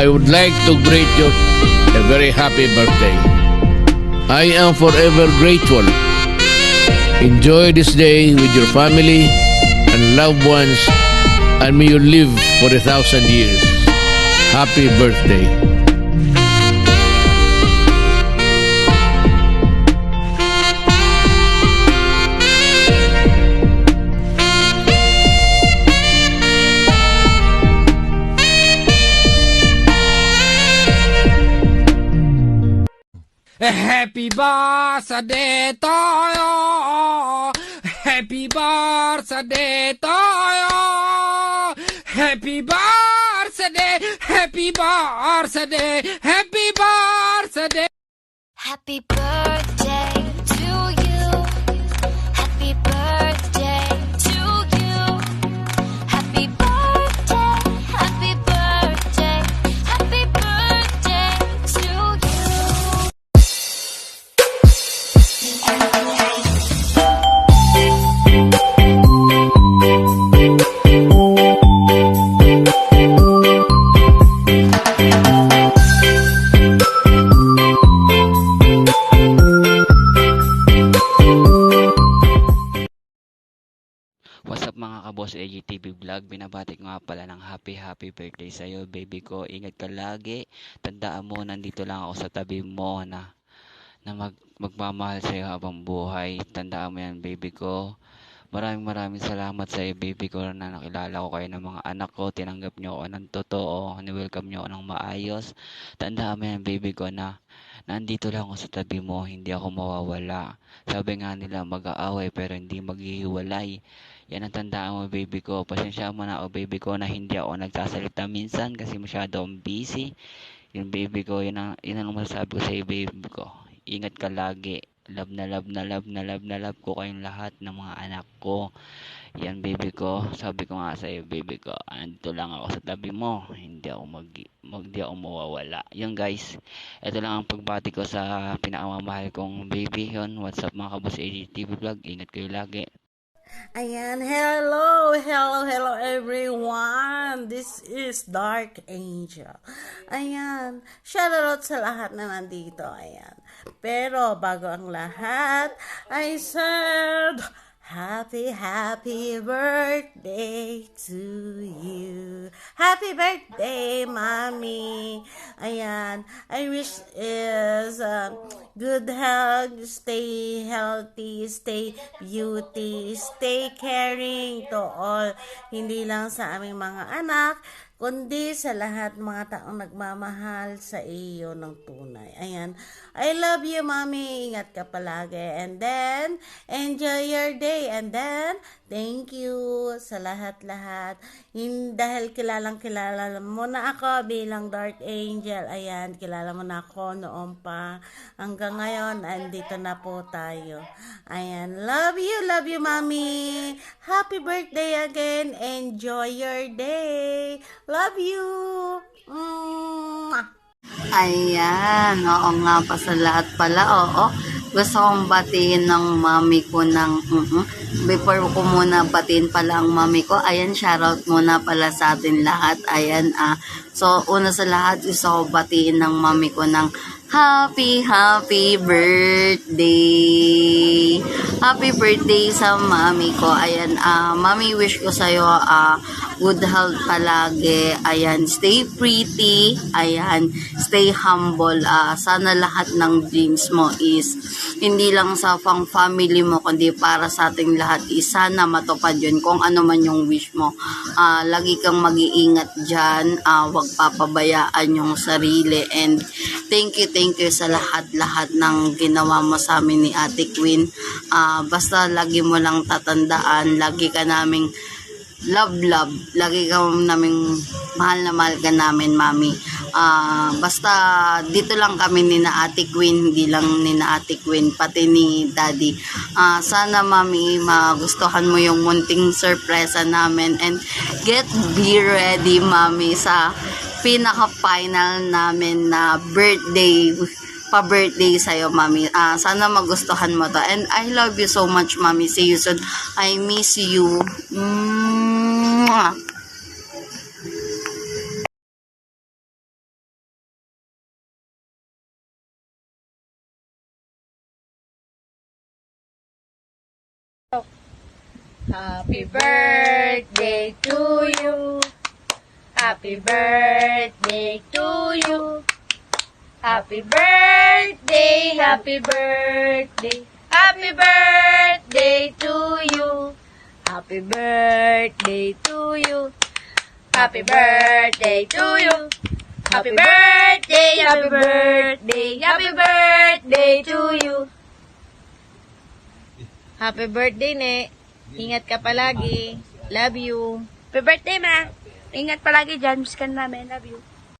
I would like to greet you a very happy birthday. I am forever grateful. Enjoy this day with your family and loved ones, and may you live for 1,000 years. Happy birthday. Happy birthday to you. Happy birthday to you. Happy birthday. Happy birthday. Happy birthday. Happy birthday to you. Happy birthday to you. Happy birthday. Happy birthday. Happy birthday to you. What's up mga kaboss, AGTV Vlog, binabati ko nga pala ng happy birthday sa'yo baby ko. Ingat ka lagi, tandaan mo nandito lang ako sa tabi mo na magmamahal sa'yo habang buhay. Tandaan mo yan baby ko. Maraming salamat sa'yo baby ko na nakilala ko kayo ng mga anak ko. Tinanggap nyo ako ng totoo, ni-welcome nyo ako ng maayos. Tandaan mo yan baby ko na nandito lang ako sa tabi mo, hindi ako mawawala. Sabi nga nila mag-aaway pero hindi maghihiwalay. Yan ang tandaan mo baby ko. Pasensya mo na ako baby ko na hindi ako nagsasalita minsan kasi masyado akong busy. Yun baby ko, yun ang masasabi ko sa iyo baby ko. Ingat ka lagi. Love ko kayong lahat ng mga anak ko. Yan baby ko. Sabi ko nga sa iyo baby ko, andito lang ako sa tabi mo. Hindi ako mawawala. Yun guys. Ito lang ang pagbati ko sa pinakamamahal kong baby. Yun. What's up mga kabos AGTV Vlog. Ingat kayo lagi. Ayan, hello everyone. This is Dark Angel. Ayan, shoutout sa lahat na nandito. Ayan. Pero bago ang lahat, I said happy birthday to you. Happy birthday, mommy. Ayan, I wish is good health, stay healthy, stay beauty, stay caring to all. Hindi lang sa aming mga anak, kundi sa lahat mga taong nagmamahal sa iyo ng tunay. Ayan. I love you, mommy. Ingat ka palagi. And then, enjoy your day. And then, thank you sa lahat-lahat. Dahil kilala mo na ako bilang Dark Angel. Ayan, kilala mo na ako noon pa. Hanggang ngayon, andito na po tayo. Ayan, love you, mommy. Happy birthday again. Enjoy your day. Love you. Ayan, oo nga pa sa lahat pala, oo. Gusto kong batiin ng mami ko before ko muna batiin pala ang mami ko. Ayan, shoutout muna pala sa atin lahat. Ayan, so una sa lahat, gusto ko batiin ng mami ko ng happy birthday. Happy birthday sa mami ko. Ayan, mami, wish ko sa'yo good health palagi. Ayan, stay pretty. Ayan, stay humble. Sana lahat ng dreams mo is hindi lang sa family mo, kundi para sa ating lahat is sana matupad yun. Kung ano man yung wish mo. Lagi kang mag-iingat dyan. Huwag papabayaan yung sarili. And thank you sa lahat ng ginawa mo sa amin ni Ate Queen. Basta lagi mo lang tatandaan, lagi ka naming love, lagi ka naming mahal ka namin, mami. Basta dito lang kami ni na Ate Queen, hindi lang ni na Ate Queen, pati ni Daddy. Sana, mami, magustuhan mo yung munting surpresa namin, and be ready, mami, sa pinaka-final namin na pa-birthday sa'yo, mami. Sana magustuhan mo to. And I love you so much, mami. See you soon. I miss you. Mwah. Happy birthday to you. Happy birthday to you. Happy birthday, happy birthday. Happy birthday to you. Happy birthday to you. Happy birthday to you. Happy birthday, happy birthday, happy birthday to you. Happy birthday, Ne. Ingat ka palagi. Love you. Happy birthday, Ma. Ingat palagi dyan. Miss ka namin. Love you.